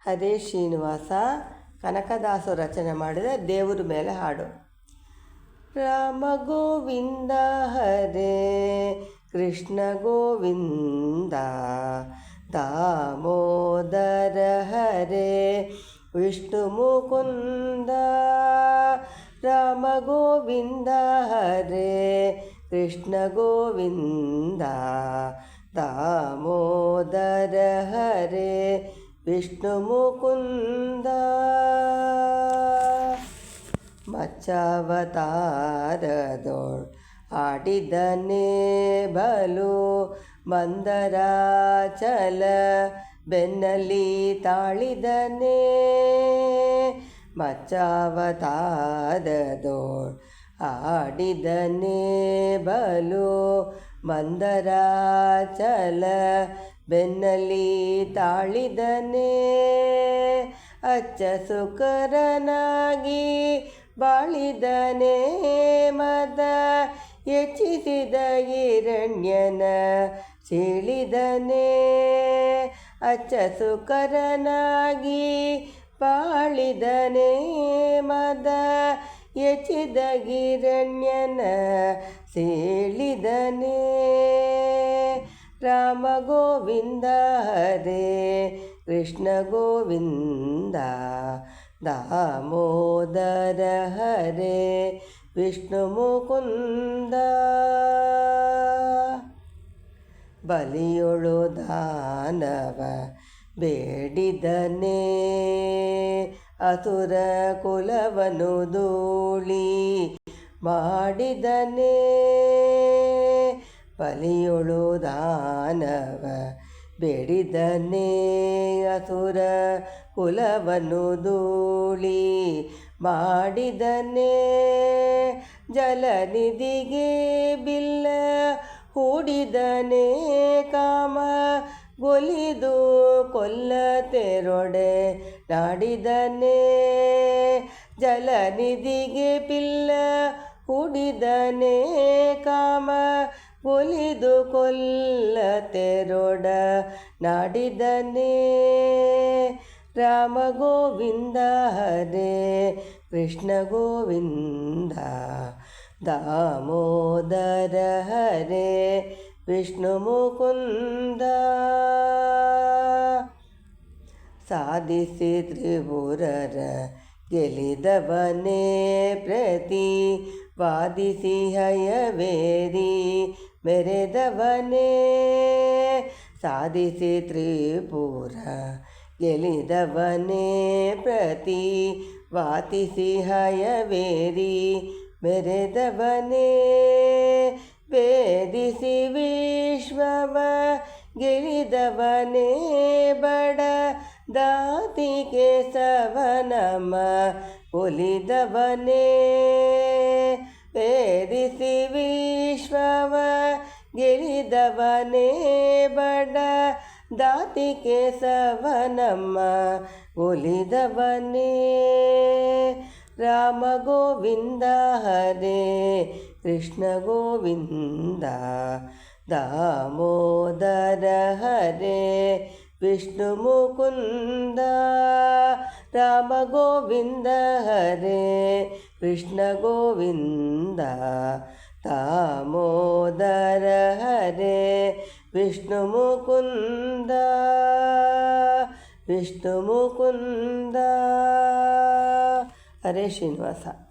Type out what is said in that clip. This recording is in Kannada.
ಹರೇ ಶ್ರೀನಿವಾಸ ಕನಕದಾಸರು ರಚನೆ ಮಾಡಿದ ದೇವರ ಮೇಲೆ ಹಾಡು. ರಾಮ ಗೋವಿಂದ ಹರೇ ಕೃಷ್ಣ ಗೋವಿಂದ, ದಾಮೋದರ ಹರೇ ವಿಷ್ಣು ಮುಕುಂದ. ರಾಮ ಗೋವಿಂದ ಹರೇ ಕೃಷ್ಣ ಗೋವಿಂದ, ದಾಮೋದರ ಹರೇ ವಿಷ್ಣು ಮುಕುಂದ. ಮಚ್ಚಾವತಾರದೋಳ್ ಆಡಿದನೇ ಬಲು ಮಂದರಾಚಲ ಬೆನ್ನಲಿ ತಾಳಿದನೇ. ಮಚ್ಚಾವತಾರದೋಳ್ ಆಡಿದನೇ ಬಲು ಮಂದರಾಚಲ ಬೆನ್ನಲಿ ತಾಳಿದನೇ. ಅಚ್ಚ ಸುಕರನಾಗಿ ಬಾಳಿದನೇ ಮದ ಹೆಚ್ಚಿಸಿದ ಹಿರಣ್ಯನ ಸೀಳಿದನೇ. ಅಚ್ಚ ಸುಕರನಾಗಿ ಬಾಳಿದನೇ ಮದ ಹೆಚ್ಚಿದ ಹಿರಣ್ಯನ ಸೀಳಿದನೇ. ರಾಮ ಗೋವಿಂದ ಹರೇ ಕೃಷ್ಣ ಗೋವಿಂದ, ದಾಮೋದರ ಹರೇ ವಿಷ್ಣು ಮುಕುಂದ. ಬಲಿಯೊಳು ದಾನವ ಬೇಡಿದನೇ ಅಸುರ ಕುಲವನು ಧೂಳಿ ಮಾಡಿದನೇ. ಬಲಿಯೊಳು ದಾನವ ಬೇಡಿದನೇ ಅಸುರ ಕುಲವನು ಧೂಳಿ ಮಾಡಿದನೇ. ಜಲನಿಧಿಗೆ ಬಿಲ್ಲ ಹೂಡಿದನೇ ಕಾಮ ಗೊಲಿದು ಕೊಲ್ಲ ತೆರೊಡೆ ನಾಡಿದನೇ. ಜಲನಿಧಿಗೆ ಬಿಲ್ಲ ಹೂಡಿದನೇ ಕಾಮ ಒಲಿದು ಕೊಲ್ಲ ತೆರೊಡ ನಾಡಿದನೇ. ರಾಮ ಗೋವಿಂದ ಹರೇ ಕೃಷ್ಣ ಗೋವಿಂದ, ದಾಮೋದರ ಹರೇ ವಿಷ್ಣು ಮುಕುಂದ. ಸಾಧಿಸಿ ತ್ರಿಪುರರ ಗೆಲಿದವನೇ ಪ್ರತಿ ವಾದಿಸಿ ಹಯವೇರಿ ಮೆರೆದವನೇ. ಸಾಧಿಸಿ ತ್ರಿಪುರ ಗೆಲಿದವನೇ ಪ್ರತಿ ವಾದಿಸಿ ಹಯವೇರಿ ಮೆರೆದವನೇ. ವೇದಿಸಿ ವಿಶ್ವವ ಗೆಲಿದವನೇ ಬಡ ದಾತಿಗೆ ಸವನಮ ಒಲಿದವನೇ. ವೇದಿಸಿ ವಿಶ್ವವ ಗೆಲಿದವನೇ ಬಡ ದಾತಿಗೆ ಸವನಮ ಒಲಿದವನೇ. ರಾಮ ಗೋವಿಂದ ಹರೇ ಕೃಷ್ಣ ಗೋವಿಂದ, ದಾಮೋದರ ಹರೇ ವಿಷ್ಣು ಮುಕುಂದ. ರಾಮ ಗೋವಿಂದ ಹರೇ ಕೃಷ್ಣ ಗೋವಿಂದ, ದಾಮೋದರ ಹರೇ ವಿಷ್ಣು ಮುಕುಂದ. ವಿಷ್ಣು ಮುಕುಂದ. ಹರೇ ಶ್ರೀನಿವಾಸ.